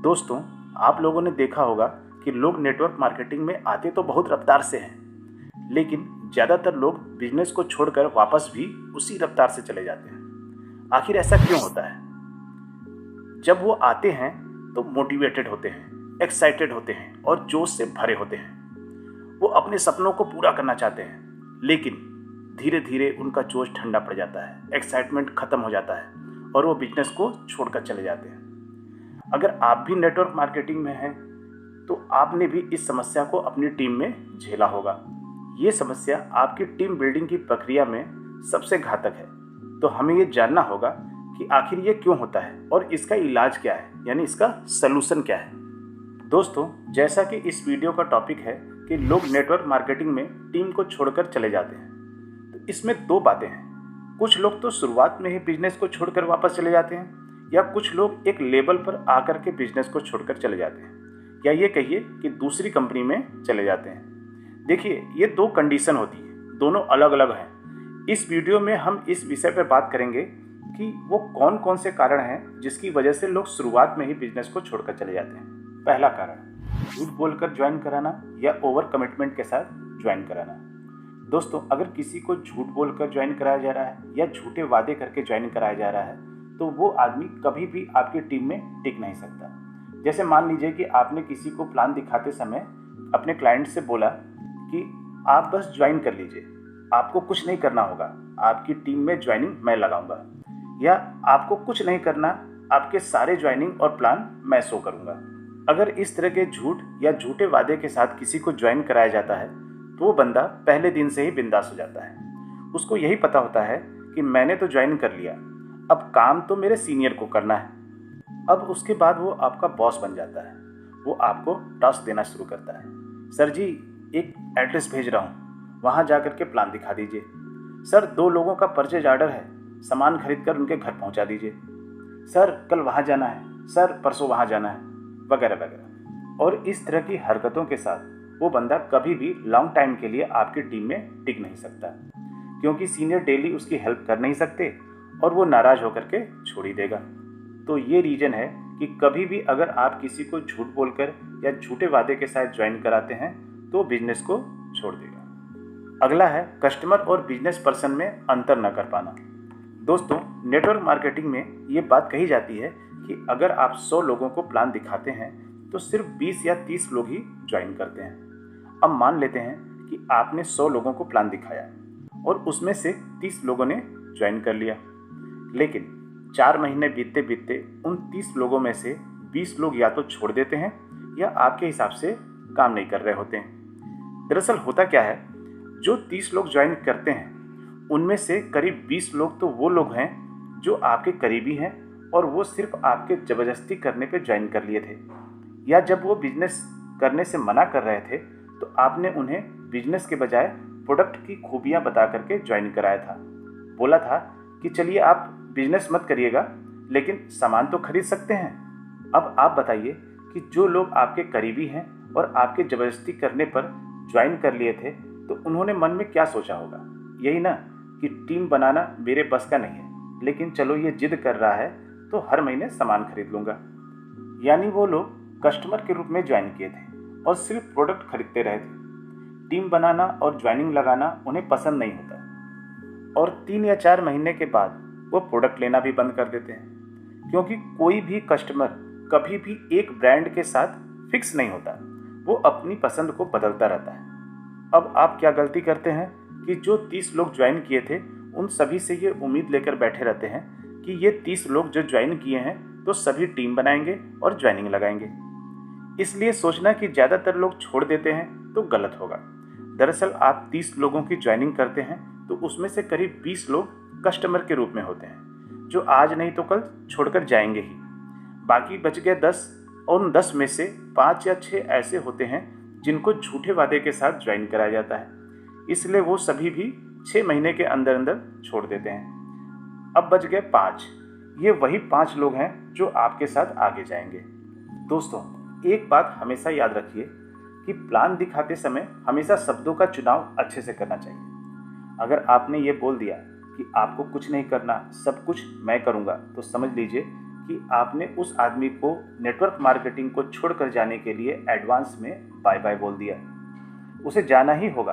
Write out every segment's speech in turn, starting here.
दोस्तों, आप लोगों ने देखा होगा कि लोग नेटवर्क मार्केटिंग में आते तो बहुत रफ्तार से हैं, लेकिन ज़्यादातर लोग बिजनेस को छोड़कर वापस भी उसी रफ्तार से चले जाते हैं। आखिर ऐसा क्यों होता है? जब वो आते हैं तो मोटिवेटेड होते हैं, एक्साइटेड होते हैं और जोश से भरे होते हैं। वो अपने सपनों को पूरा करना चाहते हैं, लेकिन धीरे धीरे उनका जोश ठंडा पड़ जाता है, एक्साइटमेंट खत्म हो जाता है और वो बिजनेस को छोड़कर चले जाते हैं। अगर आप भी नेटवर्क मार्केटिंग में हैं तो आपने भी इस समस्या को अपनी टीम में झेला होगा। ये समस्या आपकी टीम बिल्डिंग की प्रक्रिया में सबसे घातक है। तो हमें ये जानना होगा कि आखिर ये क्यों होता है और इसका इलाज क्या है, यानी इसका सलूशन क्या है। दोस्तों, जैसा कि इस वीडियो का टॉपिक है कि लोग नेटवर्क मार्केटिंग में टीम को छोड़कर चले जाते हैं, तो इसमें दो बातें हैं। कुछ लोग तो शुरुआत में ही बिजनेस को छोड़कर वापस चले जाते हैं, या कुछ लोग एक लेवल पर आकर के बिजनेस को छोड़कर चले जाते हैं, या ये कहिए कि दूसरी कंपनी में चले जाते हैं। देखिए, ये दो कंडीशन होती है, दोनों अलग अलग हैं। इस वीडियो में हम इस विषय पर बात करेंगे कि वो कौन कौन से कारण हैं जिसकी वजह से लोग शुरुआत में ही बिजनेस को छोड़कर चले जाते हैं। पहला कारण, झूठ बोलकर ज्वाइन कराना या ओवर कमिटमेंट के साथ ज्वाइन कराना। दोस्तों, अगर किसी को झूठ बोलकर ज्वाइन कराया जा रहा है या झूठे वादे करके ज्वाइन कराया जा रहा है, तो वो आदमी कभी भी आपकी टीम में टिक नहीं सकता। जैसे मान लीजिए कि आपने किसी को प्लान दिखाते समय अपने क्लाइंट से बोला कि आप बस ज्वाइन कर लीजिए, आपको कुछ नहीं करना होगा, आपकी टीम में ज्वाइनिंग मैं लगाऊंगा, या आपको कुछ नहीं करना, आपके सारे ज्वाइनिंग और प्लान मैं शो करूंगा। अगर इस तरह के झूठ या झूठे वादे के साथ किसी को ज्वाइन कराया जाता है तो वो बंदा पहले दिन से ही बिंदास हो जाता है। उसको यही पता होता है कि मैंने तो ज्वाइन कर लिया, अब काम तो मेरे सीनियर को करना है। अब उसके बाद वो आपका बॉस बन जाता है। वो आपको टास्क देना शुरू करता है। सर जी, एक एड्रेस भेज रहा हूँ, वहाँ जा कर के प्लान दिखा दीजिए। सर, 2 लोगों का परचेज ऑर्डर है, सामान खरीद कर उनके घर पहुँचा दीजिए। सर, कल वहाँ जाना है, सर परसों वहाँ जाना है, वगैरह वगैरह। और इस तरह की हरकतों के साथ वो बंदा कभी भी लॉन्ग टाइम के लिए आपकी टीम में टिक नहीं सकता, क्योंकि सीनियर डेली उसकी हेल्प कर नहीं सकते और वो नाराज होकर के छोड़ ही देगा। तो ये रीजन है कि कभी भी अगर आप किसी को झूठ बोलकर या झूठे वादे के साथ ज्वाइन कराते हैं तो बिजनेस को छोड़ देगा। अगला है कस्टमर और बिजनेस पर्सन में अंतर न कर पाना। दोस्तों, नेटवर्क मार्केटिंग में ये बात कही जाती है कि अगर आप 100 लोगों को प्लान दिखाते हैं तो सिर्फ 20 या 30 लोग ही ज्वाइन करते हैं। अब मान लेते हैं कि आपने 100 लोगों को प्लान दिखाया और उसमें से 30 लोगों ने ज्वाइन कर लिया, लेकिन 4 महीने बीतते बीतते उन 30 लोगों में से 20 लोग या तो छोड़ देते हैं या आपके हिसाब से काम नहीं कर रहे होते हैं। दरअसल होता क्या है, जो 30 लोग ज्वाइन करते हैं उनमें से करीब 20 लोग तो वो लोग हैं जो आपके करीबी हैं और वो सिर्फ आपके ज़बरदस्ती करने पे ज्वाइन कर लिए थे, या जब वो बिजनेस करने से मना कर रहे थे तो आपने उन्हें बिजनेस के बजाय प्रोडक्ट की खूबियाँ बता करके ज्वाइन कराया था। बोला था कि चलिए आप बिजनेस मत करिएगा, लेकिन सामान तो खरीद सकते हैं। अब आप बताइए कि जो लोग आपके करीबी हैं और आपके ज़बरदस्ती करने पर ज्वाइन कर लिए थे तो उन्होंने मन में क्या सोचा होगा? यही ना कि टीम बनाना मेरे बस का नहीं है, लेकिन चलो ये जिद कर रहा है तो हर महीने सामान खरीद लूँगा। यानी वो लोग कस्टमर के रूप में ज्वाइन किए थे और सिर्फ प्रोडक्ट खरीदते रहे थे। टीम बनाना और ज्वाइनिंग लगाना उन्हें पसंद नहीं होता, और 3 या 4 महीने के बाद वो प्रोडक्ट लेना भी बंद कर देते हैं, क्योंकि कोई भी कस्टमर कभी भी एक ब्रांड के साथ फिक्स नहीं होता, वो अपनी पसंद को बदलता रहता है। अब आप क्या गलती करते हैं कि जो 30 लोग ज्वाइन किए थे उन सभी से ये उम्मीद लेकर बैठे रहते हैं कि ये 30 लोग जो ज्वाइन किए हैं तो सभी टीम बनाएंगे और ज्वाइनिंग लगाएंगे। इसलिए सोचना कि ज़्यादातर लोग छोड़ देते हैं तो गलत होगा। दरअसल आप 30 लोगों की ज्वाइनिंग करते हैं तो उसमें से करीब 20 लोग कस्टमर के रूप में होते हैं, जो आज नहीं तो कल छोड़कर जाएंगे ही। बाकी बच गए 10, और उन 10 में से 5 या 6 ऐसे होते हैं जिनको झूठे वादे के साथ ज्वाइन कराया जाता है, इसलिए वो सभी भी 6 महीने के अंदर अंदर छोड़ देते हैं। अब बच गए 5। ये वही 5 लोग हैं जो आपके साथ आगे जाएंगे। दोस्तों, एक बात हमेशा याद रखिए कि प्लान दिखाते समय हमेशा शब्दों का चुनाव अच्छे से करना चाहिए। अगर आपने ये बोल दिया कि आपको कुछ नहीं करना, सब कुछ मैं करूँगा, तो समझ लीजिए कि आपने उस आदमी को नेटवर्क मार्केटिंग को छोड़कर जाने के लिए एडवांस में बाय बाय बोल दिया। उसे जाना ही होगा।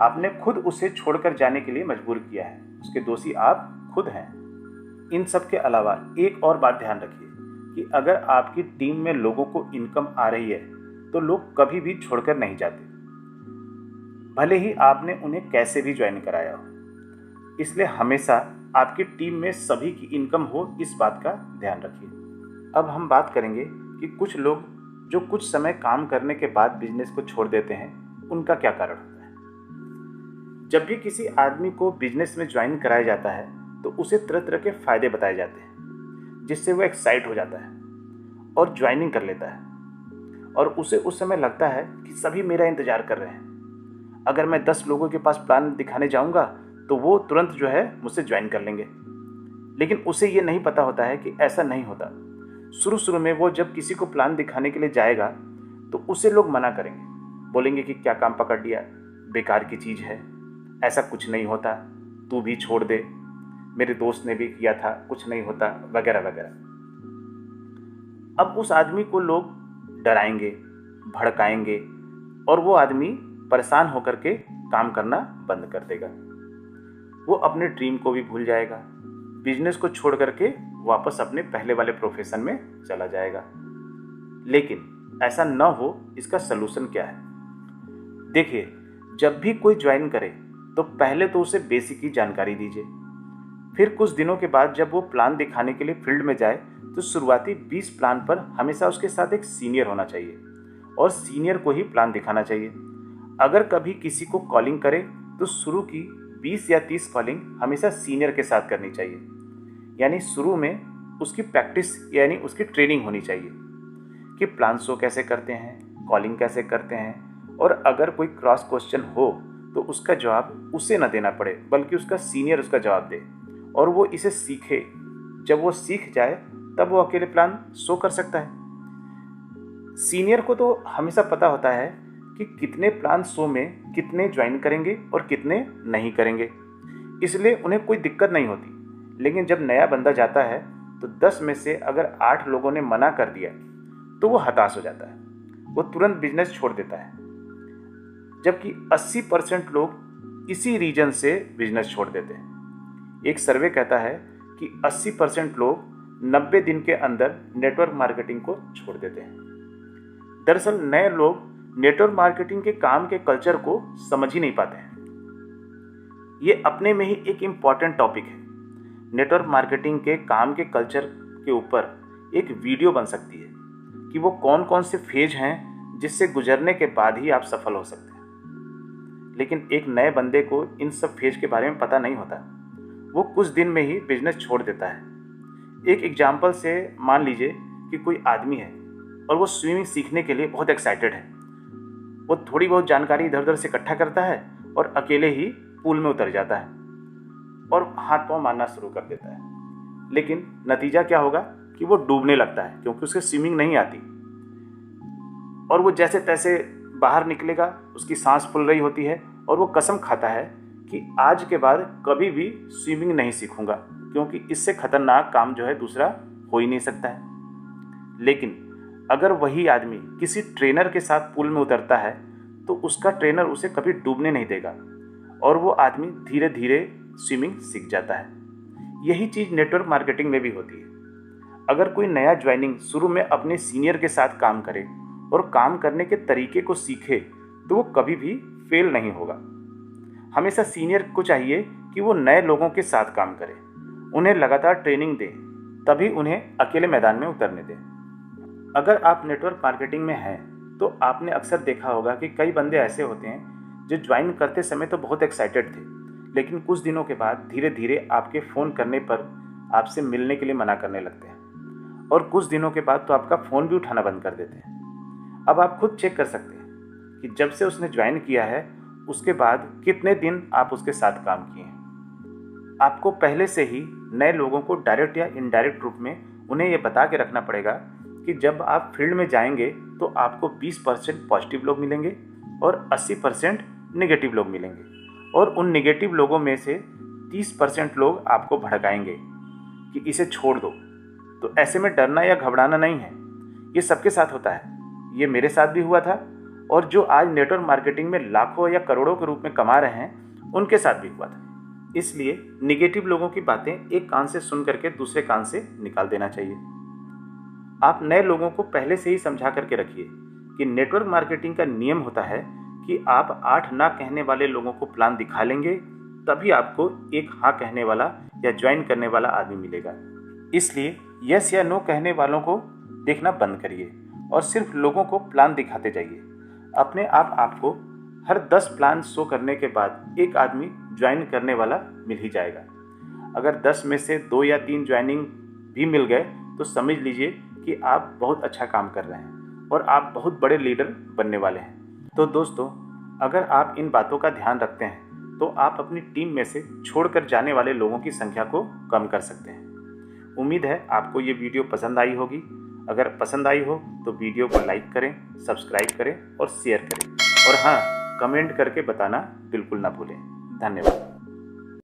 आपने खुद उसे छोड़कर जाने के लिए मजबूर किया है। उसके दोषी आप खुद हैं। इन सब के अलावा एक और बात ध्यान रखिए कि अगर आपकी टीम में लोगों को इनकम आ रही है तो लोग कभी भी छोड़कर नहीं जाते, भले ही आपने उन्हें कैसे भी ज्वाइन कराया हो। इसलिए हमेशा आपकी टीम में सभी की इनकम हो, इस बात का ध्यान रखिए। अब हम बात करेंगे कि कुछ लोग जो कुछ समय काम करने के बाद बिजनेस को छोड़ देते हैं, उनका क्या कारण होता है। जब भी किसी आदमी को बिजनेस में ज्वाइन कराया जाता है तो उसे तरह तरह के फायदे बताए जाते हैं, जिससे वो एक्साइट हो जाता है और ज्वाइनिंग कर लेता है। और उसे उस समय लगता है कि सभी मेरा इंतजार कर रहे हैं। अगर मैं 10 लोगों के पास प्लान दिखाने जाऊंगा तो वो तुरंत जो है मुझसे ज्वाइन कर लेंगे। लेकिन उसे ये नहीं पता होता है कि ऐसा नहीं होता। शुरू में वो जब किसी को प्लान दिखाने के लिए जाएगा तो उसे लोग मना करेंगे, बोलेंगे कि क्या काम पकड़ लिया, बेकार की चीज़ है, ऐसा कुछ नहीं होता, तू भी छोड़ दे, मेरे दोस्त ने भी किया था, कुछ नहीं होता, वगैरह वगैरह। अब उस आदमी को लोग डराएंगे, भड़काएंगे और वो आदमी परेशान होकर के काम करना बंद कर देगा। वो अपने ड्रीम को भी भूल जाएगा, बिजनेस को छोड़ करके वापस अपने पहले वाले प्रोफेशन में चला जाएगा। लेकिन ऐसा न हो, इसका सलूशन क्या है। देखिए, जब भी कोई ज्वाइन करे तो पहले तो उसे बेसिक की जानकारी दीजिए। फिर कुछ दिनों के बाद जब वो प्लान दिखाने के लिए फील्ड में जाए तो शुरुआती 20 प्लान पर हमेशा उसके साथ एक सीनियर होना चाहिए और सीनियर को ही प्लान दिखाना चाहिए। अगर कभी किसी को कॉलिंग करे तो शुरू की 20 या 30 कॉलिंग हमेशा सीनियर के साथ करनी चाहिए। यानी शुरू में उसकी प्रैक्टिस यानी उसकी ट्रेनिंग होनी चाहिए कि प्लान शो कैसे करते हैं, कॉलिंग कैसे करते हैं, और अगर कोई क्रॉस क्वेश्चन हो तो उसका जवाब उसे न देना पड़े बल्कि उसका सीनियर उसका जवाब दे और वो इसे सीखे। जब वो सीख जाए तब वो अकेले प्लान शो कर सकता है। सीनियर को तो हमेशा पता होता है कि कितने प्लान शो में कितने ज्वाइन करेंगे और कितने नहीं करेंगे, इसलिए उन्हें कोई दिक्कत नहीं होती। लेकिन जब नया बंदा जाता है तो 10 में से अगर 8 लोगों ने मना कर दिया तो वो हताश हो जाता है, वो तुरंत बिजनेस छोड़ देता है। जबकि 80% लोग इसी रीजन से बिजनेस छोड़ देते हैं। एक सर्वे कहता है कि 80% लोग 90 दिन के अंदर नेटवर्क मार्केटिंग को छोड़ देते हैं। दरअसल नए लोग नेटवर्क मार्केटिंग के काम के कल्चर को समझ ही नहीं पाते हैं। ये अपने में ही एक इम्पॉर्टेंट टॉपिक है। नेटवर्क मार्केटिंग के काम के कल्चर के ऊपर एक वीडियो बन सकती है कि वो कौन कौन से फेज हैं जिससे गुजरने के बाद ही आप सफल हो सकते हैं। लेकिन एक नए बंदे को इन सब फेज के बारे में पता नहीं होता, वो कुछ दिन में ही बिजनेस छोड़ देता है। एक एग्जाम्पल से मान लीजिए कि कोई आदमी है और वो स्विमिंग सीखने के लिए बहुत एक्साइटेड है। वो थोड़ी बहुत जानकारी इधर उधर से इकट्ठा करता है और अकेले ही पूल में उतर जाता है और हाथ पांव मारना शुरू कर देता है। लेकिन नतीजा क्या होगा कि वो डूबने लगता है क्योंकि उसे स्विमिंग नहीं आती। और वो जैसे तैसे बाहर निकलेगा, उसकी सांस फूल रही होती है और वो कसम खाता है कि आज के बाद कभी भी स्विमिंग नहीं सीखूंगा क्योंकि इससे खतरनाक काम जो है दूसरा हो ही नहीं सकता है। लेकिन अगर वही आदमी किसी ट्रेनर के साथ पूल में उतरता है तो उसका ट्रेनर उसे कभी डूबने नहीं देगा और वो आदमी धीरे धीरे स्विमिंग सीख जाता है। यही चीज़ नेटवर्क मार्केटिंग में भी होती है। अगर कोई नया ज्वाइनिंग शुरू में अपने सीनियर के साथ काम करे और काम करने के तरीके को सीखे तो वो कभी भी फेल नहीं होगा। हमेशा सीनियर को चाहिए कि वो नए लोगों के साथ काम करे, उन्हें लगातार ट्रेनिंग दे, तभी उन्हें अकेले मैदान में उतरने दें। अगर आप नेटवर्क मार्केटिंग में हैं तो आपने अक्सर देखा होगा कि कई बंदे ऐसे होते हैं जो ज्वाइन करते समय तो बहुत एक्साइटेड थे, लेकिन कुछ दिनों के बाद धीरे धीरे आपके फ़ोन करने पर आपसे मिलने के लिए मना करने लगते हैं और कुछ दिनों के बाद तो आपका फ़ोन भी उठाना बंद कर देते हैं। अब आप खुद चेक कर सकते हैं कि जब से उसने ज्वाइन किया है उसके बाद कितने दिन आप उसके साथ काम किए हैं। आपको पहले से ही नए लोगों को डायरेक्ट या इनडायरेक्ट रूप में उन्हें ये बता के रखना पड़ेगा कि जब आप फील्ड में जाएंगे तो आपको 20% पॉजिटिव लोग मिलेंगे और 80% नेगेटिव लोग मिलेंगे और उन नेगेटिव लोगों में से 30% लोग आपको भड़काएंगे कि इसे छोड़ दो, तो ऐसे में डरना या घबराना नहीं है, ये सबके साथ होता है। ये मेरे साथ भी हुआ था, और जो आज नेटवर्क मार्केटिंग में लाखों या करोड़ों के रूप में कमा रहे हैं उनके साथ भी हुआ था। इसलिए निगेटिव लोगों की बातें एक कान से सुन करके दूसरे कान से निकाल देना चाहिए। आप नए लोगों को पहले से ही समझा करके रखिए कि नेटवर्क मार्केटिंग का नियम होता है कि आप 8 ना कहने वाले लोगों को प्लान दिखा लेंगे, तभी आपको एक हाँ कहने वाला या ज्वाइन करने वाला आदमी मिलेगा। इसलिए यस या नो कहने वालों को देखना बंद करिए और सिर्फ लोगों को प्लान दिखाते जाइए। अपने आप आपको हर 10 प्लान शो करने के बाद एक आदमी ज्वाइन करने वाला मिल ही जाएगा। अगर 10 में से 2 या 3 ज्वाइनिंग भी मिल गए तो समझ लीजिए कि आप बहुत अच्छा काम कर रहे हैं और आप बहुत बड़े लीडर बनने वाले हैं। तो दोस्तों, अगर आप इन बातों का ध्यान रखते हैं तो आप अपनी टीम में से छोड़कर जाने वाले लोगों की संख्या को कम कर सकते हैं। उम्मीद है आपको ये वीडियो पसंद आई होगी। अगर पसंद आई हो तो वीडियो को लाइक करें, सब्सक्राइब करें और शेयर करें, और हाँ, कमेंट करके बताना बिल्कुल ना भूलें। धन्यवाद।